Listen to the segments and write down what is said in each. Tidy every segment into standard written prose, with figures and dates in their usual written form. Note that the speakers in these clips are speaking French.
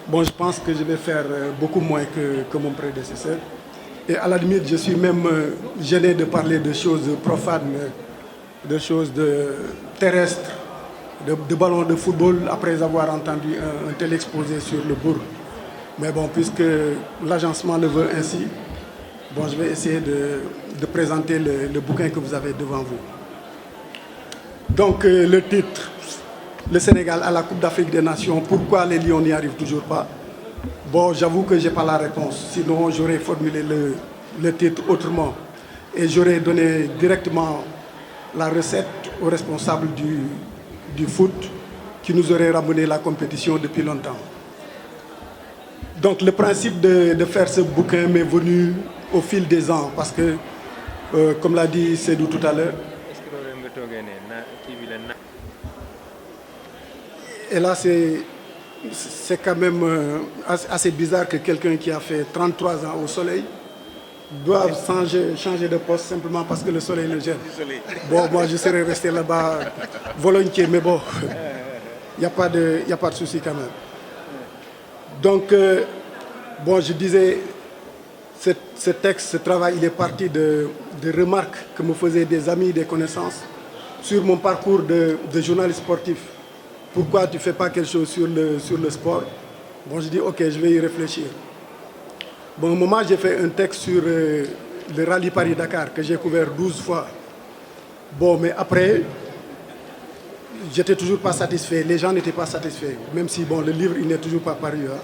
Bon, je pense que je vais faire beaucoup moins que mon prédécesseur. Et à la limite, je suis même gêné de parler de choses profanes, de choses terrestres, de ballons de football, après avoir entendu un tel exposé sur le bourg. Mais bon, puisque l'agencement le veut ainsi, bon, je vais essayer de présenter le bouquin que vous avez devant vous. Donc, le titre, le Sénégal à la Coupe d'Afrique des Nations, pourquoi les Lions n'y arrivent toujours pas? Bon, j'avoue que je n'ai pas la réponse, sinon j'aurais formulé le titre autrement. Et j'aurais donné directement la recette aux responsables du foot qui nous auraient ramené la compétition depuis longtemps. Donc le principe de faire ce bouquin m'est venu au fil des ans parce que, comme l'a dit Sédou tout à l'heure, et là c'est quand même assez bizarre que quelqu'un qui a fait 33 ans au soleil doive changer de poste simplement parce que le soleil le gêne. Bon, moi je serais resté là-bas volontiers, mais bon, il n'y a pas de souci quand même. Donc, bon, je disais, ce texte, ce travail, il est parti de remarques que me faisaient des amis, des connaissances sur mon parcours de journaliste sportif. Pourquoi tu ne fais pas quelque chose sur le sport? Bon, je dis, ok, je vais y réfléchir. Bon, au moment, j'ai fait un texte sur le rallye Paris-Dakar que j'ai couvert 12 fois. Bon, mais après, j'étais toujours pas satisfait. Les gens n'étaient pas satisfaits. Même si, bon, le livre, il n'est toujours pas paru. Hein.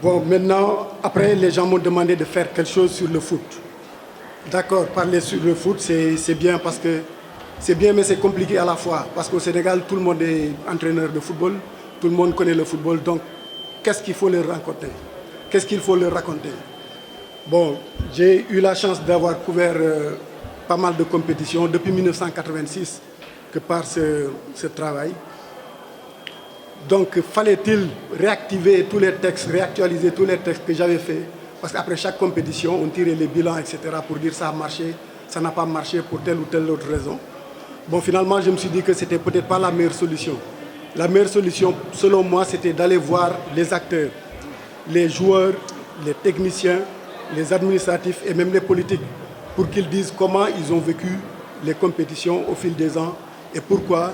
Bon, maintenant, après, les gens m'ont demandé de faire quelque chose sur le foot. D'accord, parler sur le foot, c'est bien parce que c'est bien, mais c'est compliqué à la fois. Parce qu'au Sénégal, tout le monde est entraîneur de football, tout le monde connaît le football. Donc, qu'est-ce qu'il faut leur raconter? Qu'est-ce qu'il faut leur raconter? Bon, j'ai eu la chance d'avoir couvert pas mal de compétitions depuis 1986 que par ce travail. Donc, fallait-il réactiver tous les textes, réactualiser tous les textes que j'avais faits? Parce qu'après chaque compétition, on tirait les bilans, etc. pour dire ça a marché, ça n'a pas marché pour telle ou telle autre raison. Bon, finalement, je me suis dit que ce n'était peut-être pas la meilleure solution. La meilleure solution, selon moi, c'était d'aller voir les acteurs, les joueurs, les techniciens, les administratifs et même les politiques pour qu'ils disent comment ils ont vécu les compétitions au fil des ans et pourquoi,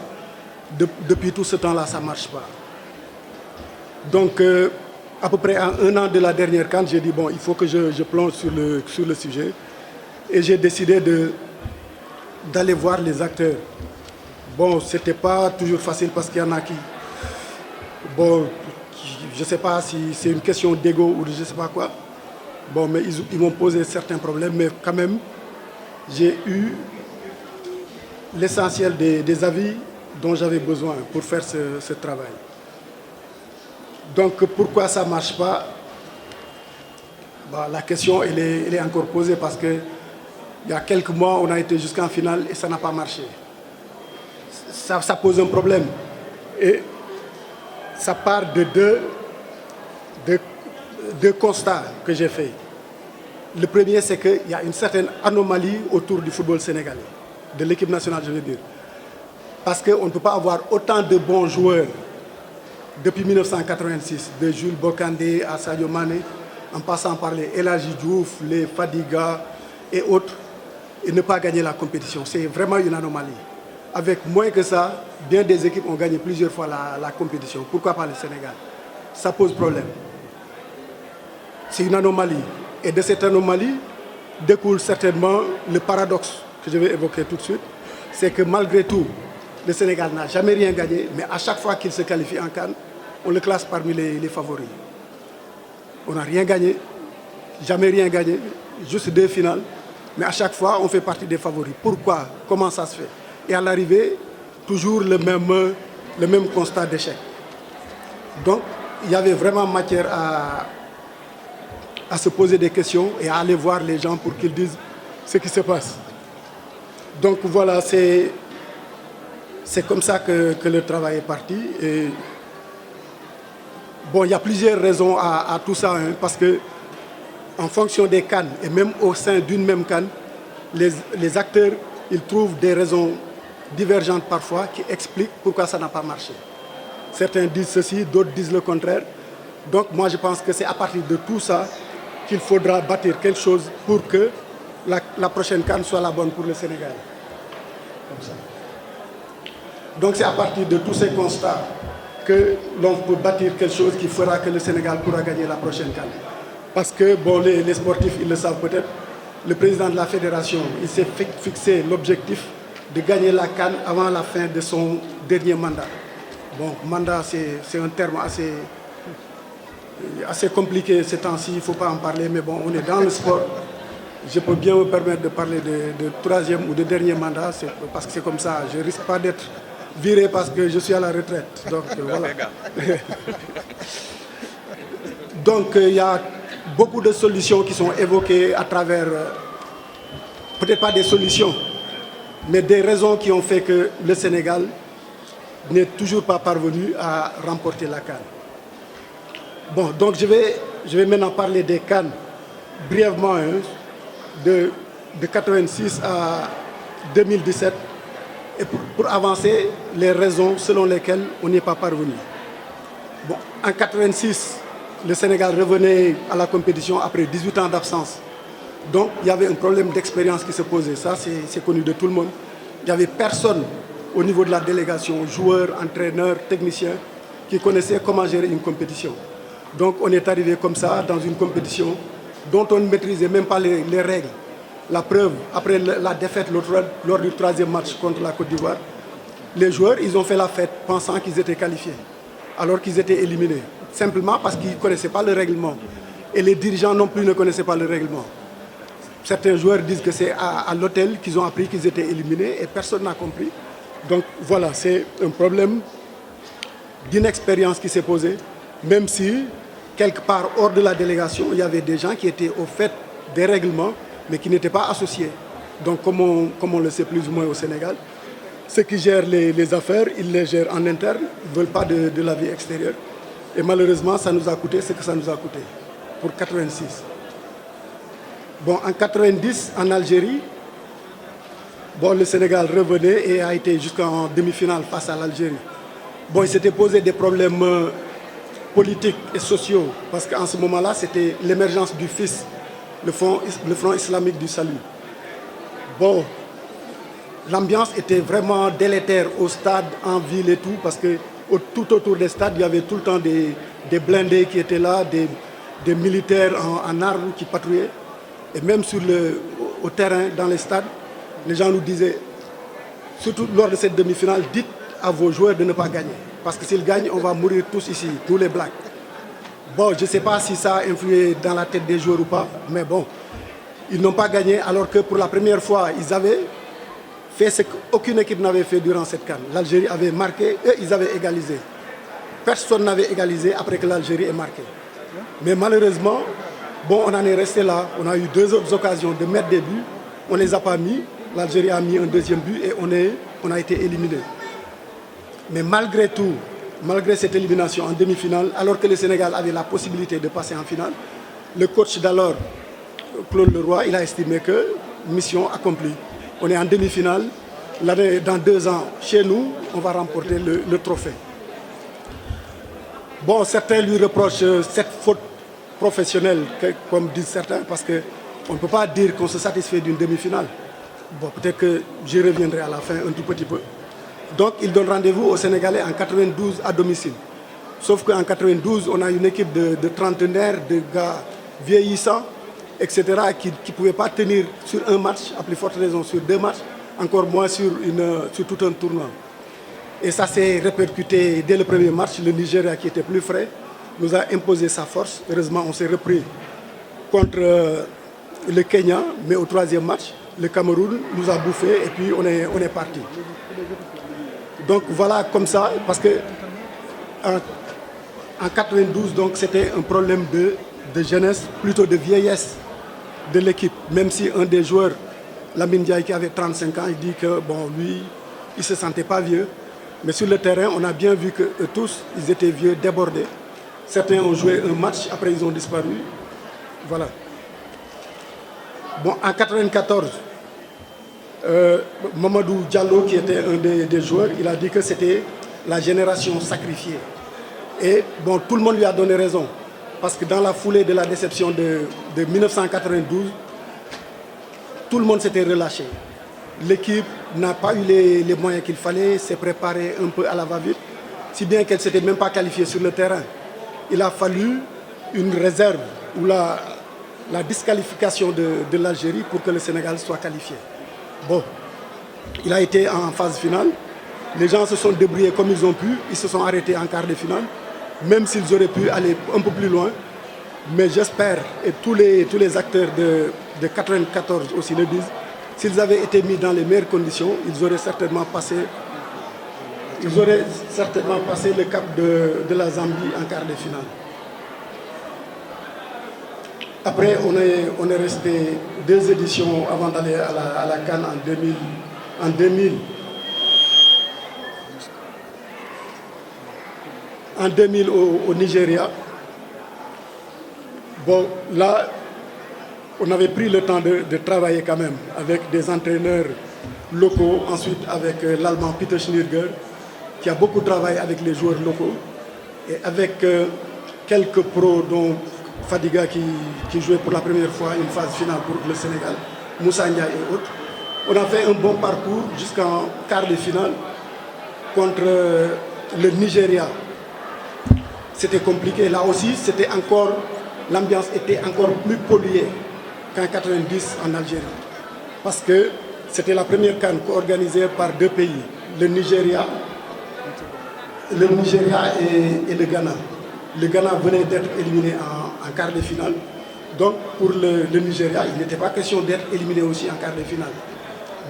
depuis tout ce temps-là, ça ne marche pas. Donc, à peu près à un an de la dernière CAN, j'ai dit, bon, il faut que je plonge sur le sujet. Et j'ai décidé d'aller voir les acteurs. Bon, ce n'était pas toujours facile parce qu'il y en a qui... Bon, je ne sais pas si c'est une question d'ego ou de je ne sais pas quoi. Bon, mais ils m'ont posé certains problèmes, mais quand même, j'ai eu l'essentiel des avis dont j'avais besoin pour faire ce travail. Donc, pourquoi ça ne marche pas? Bon, la question, elle est encore posée parce que il y a quelques mois, on a été jusqu'en finale et ça n'a pas marché. Ça pose un problème. Et ça part de deux constats que j'ai faits. Le premier, c'est qu'il y a une certaine anomalie autour du football sénégalais, de l'équipe nationale, je veux dire. Parce qu'on ne peut pas avoir autant de bons joueurs depuis 1986, de Jules Bocandé à Sadio Mané, en passant par les El Hadji Diouf, les Fadiga et autres, et ne pas gagner la compétition. C'est vraiment une anomalie. Avec moins que ça, bien des équipes ont gagné plusieurs fois la compétition. Pourquoi pas le Sénégal? Ça pose problème. C'est une anomalie. Et de cette anomalie découle certainement le paradoxe que je vais évoquer tout de suite. C'est que malgré tout, le Sénégal n'a jamais rien gagné, mais à chaque fois qu'il se qualifie en CAN, on le classe parmi les favoris. On n'a rien gagné, jamais rien gagné, juste 2 finales. Mais à chaque fois, on fait partie des favoris. Pourquoi? Comment ça se fait? Et à l'arrivée, toujours le même constat d'échec. Donc, il y avait vraiment matière à se poser des questions et à aller voir les gens pour qu'ils disent ce qui se passe. Donc voilà, c'est comme ça que le travail est parti. Et bon, il y a plusieurs raisons à tout ça, hein, parce que en fonction des CAN et même au sein d'une même CAN, les acteurs, ils trouvent des raisons divergentes parfois qui expliquent pourquoi ça n'a pas marché. Certains disent ceci, d'autres disent le contraire. Donc moi je pense que c'est à partir de tout ça qu'il faudra bâtir quelque chose pour que la prochaine CAN soit la bonne pour le Sénégal. Comme ça. Donc c'est à partir de tous ces constats que l'on peut bâtir quelque chose qui fera que le Sénégal pourra gagner la prochaine CAN. Parce que bon, les sportifs, ils le savent peut-être, le président de la fédération, il s'est fixé l'objectif de gagner la CAN avant la fin de son dernier mandat. Bon, mandat, c'est un terme assez compliqué ces temps-ci, il ne faut pas en parler, mais bon, on est dans le sport. Je peux bien me permettre de parler de troisième ou de dernier mandat, parce que c'est comme ça. Je ne risque pas d'être viré parce que je suis à la retraite. Donc, voilà. Donc, il y a beaucoup de solutions qui sont évoquées à travers, peut-être pas des solutions, mais des raisons qui ont fait que le Sénégal n'est toujours pas parvenu à remporter la CAN. Bon, donc je vais maintenant parler des CAN brièvement, hein, de 86 à 2017, et pour avancer les raisons selon lesquelles on n'y est pas parvenu. Bon, en 86, le Sénégal revenait à la compétition après 18 ans d'absence. Donc il y avait un problème d'expérience qui se posait, ça c'est connu de tout le monde. Il n'y avait personne au niveau de la délégation, joueurs, entraîneurs, techniciens, qui connaissaient comment gérer une compétition. Donc on est arrivé comme ça dans une compétition dont on ne maîtrisait même pas les règles. La preuve, après la défaite lors du troisième match contre la Côte d'Ivoire, les joueurs, ils ont fait la fête pensant qu'ils étaient qualifiés, alors qu'ils étaient éliminés, simplement parce qu'ils ne connaissaient pas le règlement. Et les dirigeants non plus ne connaissaient pas le règlement. Certains joueurs disent que c'est à l'hôtel qu'ils ont appris qu'ils étaient éliminés et personne n'a compris. Donc voilà, c'est un problème d'inexpérience qui s'est posé, même si, quelque part hors de la délégation, il y avait des gens qui étaient au fait des règlements, mais qui n'étaient pas associés. Donc comme on le sait plus ou moins au Sénégal, ceux qui gèrent les affaires, ils les gèrent en interne, ils ne veulent pas de la vie extérieure. Et malheureusement, ça nous a coûté ce que ça nous a coûté, pour 86. Bon, en 90, en Algérie, bon, le Sénégal revenait et a été jusqu'en demi-finale face à l'Algérie. Bon, il s'était posé des problèmes politiques et sociaux, parce qu'en ce moment-là, c'était l'émergence du FIS, le Front islamique du salut. Bon, l'ambiance était vraiment délétère au stade, en ville et tout, parce que tout autour des stades, il y avait tout le temps des blindés qui étaient là, des militaires en armes qui patrouillaient. Et même au terrain, dans les stades, les gens nous disaient, surtout lors de cette demi-finale, dites à vos joueurs de ne pas gagner. Parce que s'ils gagnent, on va mourir tous ici, tous les Blacks. Bon, je ne sais pas si ça a influé dans la tête des joueurs ou pas, mais bon, ils n'ont pas gagné alors que pour la première fois, ils avaient fait ce qu'aucune équipe n'avait fait durant cette CAN. L'Algérie avait marqué, eux, ils avaient égalisé. Personne n'avait égalisé après que l'Algérie ait marqué. Mais malheureusement, bon, on en est resté là. On a eu deux autres occasions de mettre des buts. On ne les a pas mis. L'Algérie a mis un deuxième but et on a été éliminé. Mais malgré tout, malgré cette élimination en demi-finale, alors que le Sénégal avait la possibilité de passer en finale, le coach d'alors, Claude Leroy, il a estimé que mission accomplie. On est en demi-finale. Dans 2 ans, chez nous, on va remporter le trophée. Bon, certains lui reprochent cette faute professionnelle, comme disent certains, parce qu'on ne peut pas dire qu'on se satisfait d'une demi-finale. Bon, peut-être que j'y reviendrai à la fin un tout petit peu. Donc, il donne rendez-vous aux Sénégalais en 92 à domicile. Sauf qu'en 92, on a une équipe de trentenaires, de gars vieillissants, etc., qui ne pouvaient pas tenir sur un match, à plus forte raison sur 2 matchs, encore moins sur tout un tournoi. Et ça s'est répercuté dès le premier match. Le Nigeria, qui était plus frais, nous a imposé sa force. Heureusement, on s'est repris contre le Kenya, mais au 3e match, le Cameroun nous a bouffé et puis on est parti. Donc voilà, comme ça, parce que en 92, donc c'était un problème de jeunesse, plutôt de vieillesse de l'équipe. Même si un des joueurs, Lamine Ndiaye, qui avait 35 ans, il dit que bon, lui, il ne se sentait pas vieux. Mais sur le terrain, on a bien vu que tous, ils étaient vieux, débordés. Certains ont joué un match, après ils ont disparu. Voilà. Bon, en 1994, Mamadou Diallo, qui était un des joueurs, il a dit que c'était la génération sacrifiée. Et bon, tout le monde lui a donné raison. Parce que dans la foulée de la déception de 1992, tout le monde s'était relâché. L'équipe n'a pas eu les moyens qu'il fallait, s'est préparée un peu à la va-vite, si bien qu'elle ne s'était même pas qualifiée sur le terrain. Il a fallu une réserve ou la disqualification de l'Algérie pour que le Sénégal soit qualifié. Bon, il a été en phase finale. Les gens se sont débrouillés comme ils ont pu. Ils se sont arrêtés en quart de finale, même s'ils auraient pu aller un peu plus loin. Mais j'espère, et tous les acteurs de 94 aussi le disent, s'ils avaient été mis dans les meilleures conditions, ils auraient certainement passé le cap de la Zambie en quart de finale. Après, on est resté 2 éditions avant d'aller à la CAN en 2000. En 2000 au Nigeria. Bon, là, on avait pris le temps de travailler quand même avec des entraîneurs locaux, ensuite avec l'Allemand Peter Schnirger, qui a beaucoup travaillé avec les joueurs locaux, et avec quelques pros, dont Fadiga qui jouait pour la première fois une phase finale pour le Sénégal, Moussa Ndiaye et autres. On a fait un bon parcours jusqu'en quart de finale contre le Nigeria. C'était compliqué. Là aussi, l'ambiance était encore plus polluée qu'en 90 en Algérie. Parce que c'était la première CAN organisée par 2 pays, le Nigeria et le Ghana. Le Ghana venait d'être éliminé en quart de finale. Donc pour le Nigeria, il n'était pas question d'être éliminé aussi en quart de finale.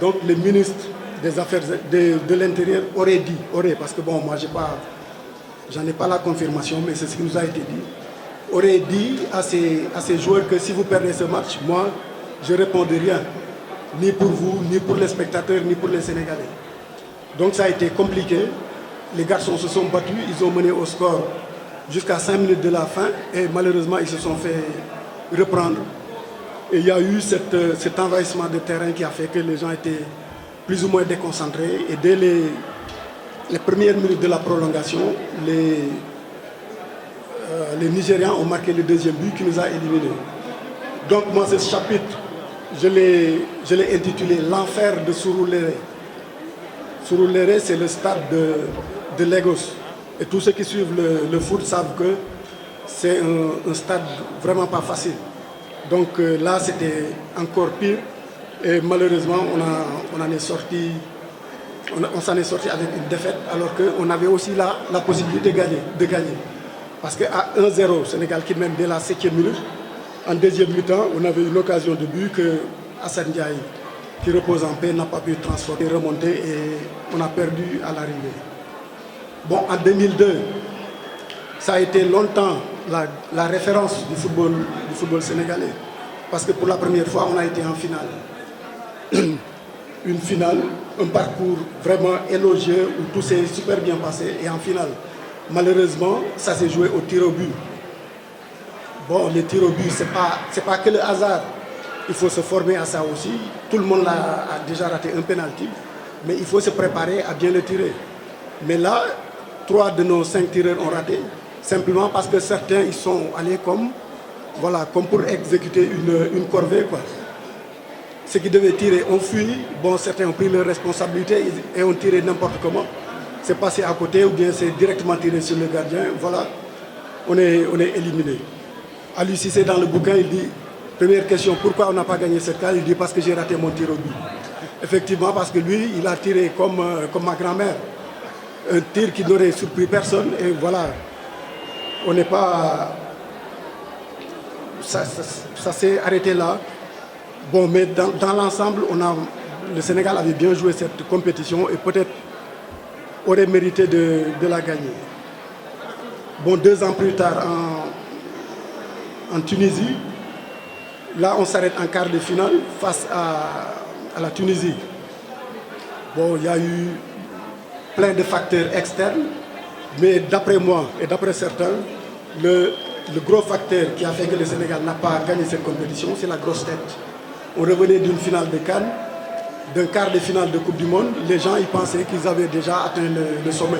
Donc le ministre des Affaires de l'Intérieur parce que bon, moi j'en ai pas la confirmation, mais c'est ce qui nous a été dit, aurait dit à ces joueurs que si vous perdez ce match, moi, je ne réponds de rien, ni pour vous, ni pour les spectateurs, ni pour les Sénégalais. Donc ça a été compliqué. Les garçons se sont battus, ils ont mené au score jusqu'à 5 minutes de la fin, et malheureusement, ils se sont fait reprendre. Et il y a eu cet envahissement de terrain qui a fait que les gens étaient plus ou moins déconcentrés, et dès les premières minutes de la prolongation, les Nigérians ont marqué le 2e but qui nous a éliminés. Donc moi, ce chapitre, je l'ai intitulé « L'enfer de Surulere ». Surulere, c'est le stade de Lagos. Et tous ceux qui suivent le foot savent que c'est un stade vraiment pas facile. Donc là, c'était encore pire. Et malheureusement, on s'en est sorti avec une défaite, alors qu'on avait aussi la possibilité de gagner. Parce qu'à 1-0, Sénégal qui mène dès la 7e minute, en 2e mi-temps, on avait une occasion de but que Hassan Ndiaye, qui repose en paix, n'a pas pu transformer, remonter, et on a perdu à l'arrivée. Bon, en 2002, ça a été longtemps la référence du football sénégalais. Parce que pour la première fois, on a été en finale. Une finale, un parcours vraiment élogieux où tout s'est super bien passé. Et en finale, malheureusement, ça s'est joué au tir au but. Bon, les tirs au but, c'est pas que le hasard. Il faut se former à ça aussi. Tout le monde a déjà raté un penalty, mais il faut se préparer à bien le tirer. Mais là, 3 de nos 5 tireurs ont raté, simplement parce que certains ils sont allés comme pour exécuter une corvée, quoi. Ceux qui devaient tirer ont fui. Bon, certains ont pris leurs responsabilités et ont tiré n'importe comment. C'est passé à côté ou bien c'est directement tiré sur le gardien. Voilà, on est éliminé. Ali Cissé, dans le bouquin, il dit, première question, pourquoi on n'a pas gagné cette CAN? Il dit parce que j'ai raté mon tir au but. Effectivement, parce que lui, il a tiré comme ma grand-mère. Un tir qui n'aurait surpris personne. Et voilà, on n'est pas... Ça s'est arrêté là. Bon, mais dans l'ensemble, le Sénégal avait bien joué cette compétition et peut-être aurait mérité de la gagner. Bon, 2 ans plus tard, en Tunisie, là, on s'arrête en quart de finale face à la Tunisie. Bon, il y a eu plein de facteurs externes, mais d'après moi et d'après certains, le gros facteur qui a fait que le Sénégal n'a pas gagné cette compétition, c'est la grosse tête. On revenait d'une finale de CAN, d'un quart de finale de Coupe du Monde. Les gens ils pensaient qu'ils avaient déjà atteint le sommet.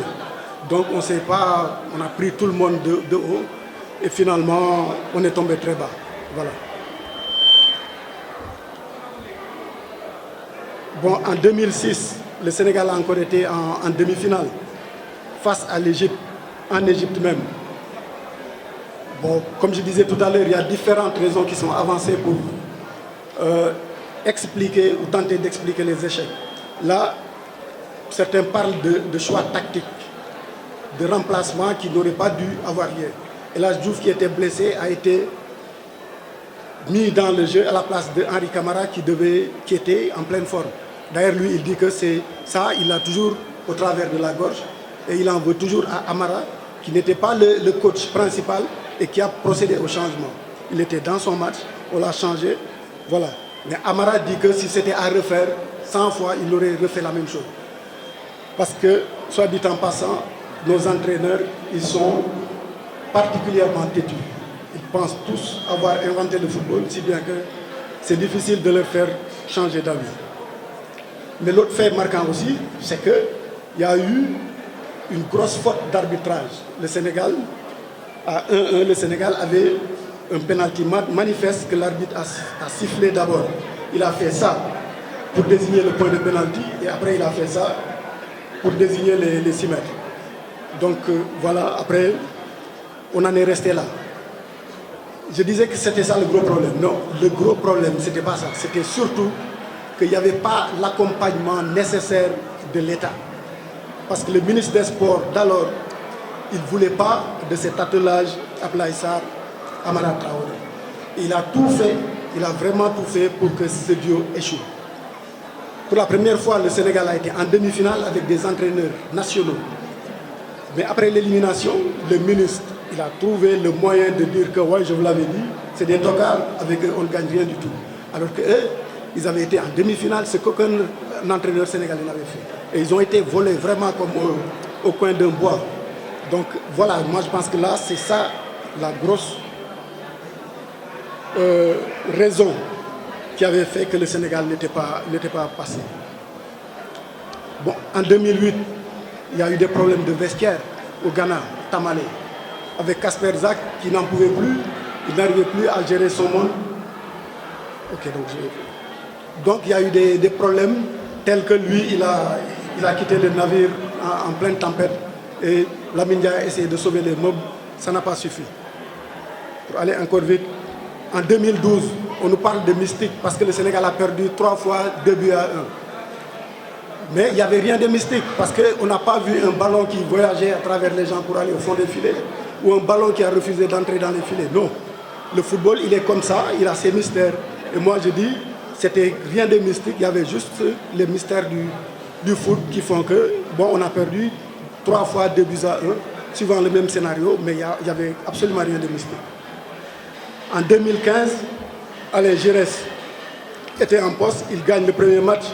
Donc on sait pas, on a pris tout le monde de haut et finalement on est tombé très bas. Voilà. Bon, en 2006, le Sénégal a encore été en demi-finale face à l'Égypte, en Égypte même. Bon, comme je disais tout à l'heure, il y a différentes raisons qui sont avancées pour expliquer ou tenter d'expliquer les échecs. Là, certains parlent de choix tactiques, de remplacement qui n'auraient pas dû avoir lieu. Et là, Diouf, qui était blessé, a été mis dans le jeu à la place de Henri Camara qui était en pleine forme. D'ailleurs, lui, il dit que c'est ça, il l'a toujours au travers de la gorge et il en veut toujours à Amara, qui n'était pas le coach principal et qui a procédé au changement. Il était dans son match, on l'a changé, voilà. Mais Amara dit que si c'était à refaire 100 fois, il aurait refait la même chose. Parce que, soit dit en passant, nos entraîneurs, ils sont particulièrement têtus. Ils pensent tous avoir inventé le football, si bien que c'est difficile de leur faire changer d'avis. Mais l'autre fait marquant aussi, c'est qu'il y a eu une grosse faute d'arbitrage. Le Sénégal, à 1-1, le Sénégal avait un pénalty manifeste que l'arbitre a sifflé d'abord. Il a fait ça pour désigner le point de pénalty et après il a fait ça pour désigner les 6 mètres. Donc voilà, après, on en est resté là. Je disais que c'était ça le gros problème. Non, le gros problème, ce n'était pas ça. C'était surtout qu'il n'y avait pas l'accompagnement nécessaire de l'État. Parce que le ministre des Sports d'alors, il ne voulait pas de cet attelage Abdoulaye Sarr, Amara Traoré. Il a tout fait, il a vraiment tout fait pour que ce duo échoue. Pour la première fois, le Sénégal a été en demi-finale avec des entraîneurs nationaux. Mais après l'élimination, le ministre, il a trouvé le moyen de dire que, ouais, je vous l'avais dit, c'est des tocards, avec eux, on ne gagne rien du tout. Alors qu'eux, ils avaient été en demi-finale, ce qu'aucun entraîneur sénégalais n'avait fait. Et ils ont été volés vraiment comme au coin d'un bois. Donc voilà, moi je pense que là, c'est ça la grosse raison qui avait fait que le Sénégal n'était pas passé. Bon, en 2008, il y a eu des problèmes de vestiaire au Ghana, Tamale, avec Kasper Zak qui n'en pouvait plus, il n'arrivait plus à gérer son monde. Ok, donc il y a eu des problèmes tels que lui, il a quitté le navire en pleine tempête et Lamine Ndiaye a essayé de sauver les meubles, ça n'a pas suffi. Pour aller encore vite, en 2012, on nous parle de mystique parce que le Sénégal a perdu 3 fois 2-1. Mais il n'y avait rien de mystique parce qu'on n'a pas vu un ballon qui voyageait à travers les gens pour aller au fond des filets ou un ballon qui a refusé d'entrer dans les filets. Non, le football, il est comme ça, il a ses mystères. Et moi, je dis, c'était rien de mystique, il y avait juste les mystères du foot qui font que, bon, on a perdu 3 fois 2-1, suivant le même scénario, mais il n'y avait absolument rien de mystique. En 2015, allez, Giresse était en poste, il gagne le premier match.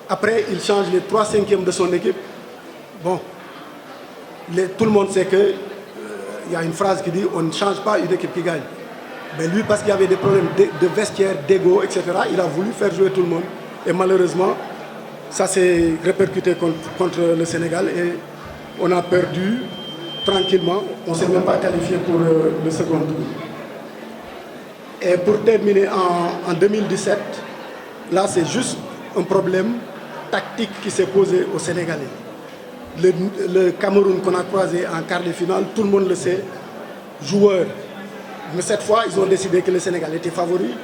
Après, il change les 3/5 de son équipe. Bon, tout le monde sait qu'il y a une phrase qui dit on ne change pas une équipe qui gagne. Mais lui, parce qu'il y avait des problèmes de vestiaire, d'ego, etc., il a voulu faire jouer tout le monde. Et malheureusement, ça s'est répercuté contre le Sénégal et on a perdu tranquillement. On ne s'est même pas qualifié pour le second tour. Et pour terminer en 2017, là c'est juste un problème tactique qui s'est posé aux Sénégalais. Le Cameroun qu'on a croisé en quart de finale, tout le monde le sait, joueur. Mais cette fois, ils ont décidé que le Sénégal était favori,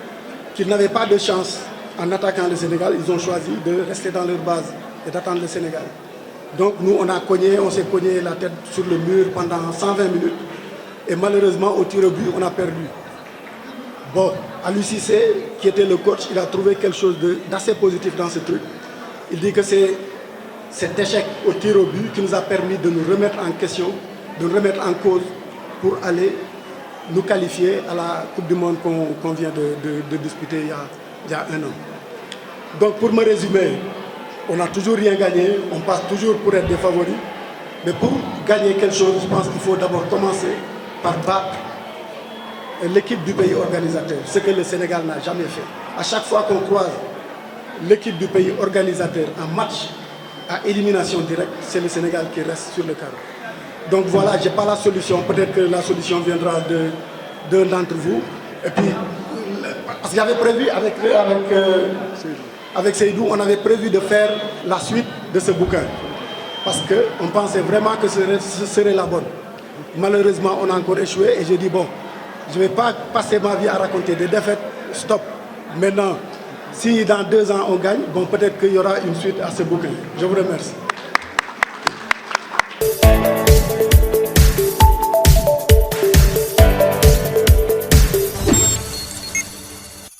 qu'ils n'avaient pas de chance en attaquant le Sénégal. Ils ont choisi de rester dans leur base et d'attendre le Sénégal. Donc nous, on s'est cogné la tête sur le mur pendant 120 minutes. Et malheureusement, au tir au but, on a perdu. Bon, Aliou Cissé, qui était le coach, il a trouvé quelque chose d'assez positif dans ce truc. Il dit que c'est cet échec au tir au but qui nous a permis de nous remettre en question, de nous remettre en cause pour aller nous qualifier à la Coupe du Monde qu'on vient de disputer il y a 1 an. Donc pour me résumer, on n'a toujours rien gagné, on passe toujours pour être des favoris. Mais pour gagner quelque chose, je pense qu'il faut d'abord commencer par battre l'équipe du pays organisateur, ce que le Sénégal n'a jamais fait. À chaque fois qu'on croise l'équipe du pays organisateur en match à élimination directe, c'est le Sénégal qui reste sur le carreau. Donc voilà, je n'ai pas la solution. Peut-être que la solution viendra d'un d'entre vous. Et puis, parce qu'il y avait prévu avec Seydou, on avait prévu de faire la suite de ce bouquin. Parce qu'on pensait vraiment que ce serait la bonne. Malheureusement, on a encore échoué et j'ai dit, bon, je ne vais pas passer ma vie à raconter des défaites, stop. Maintenant, si dans 2 ans on gagne, bon, peut-être qu'il y aura une suite à ce bouquin. Je vous remercie.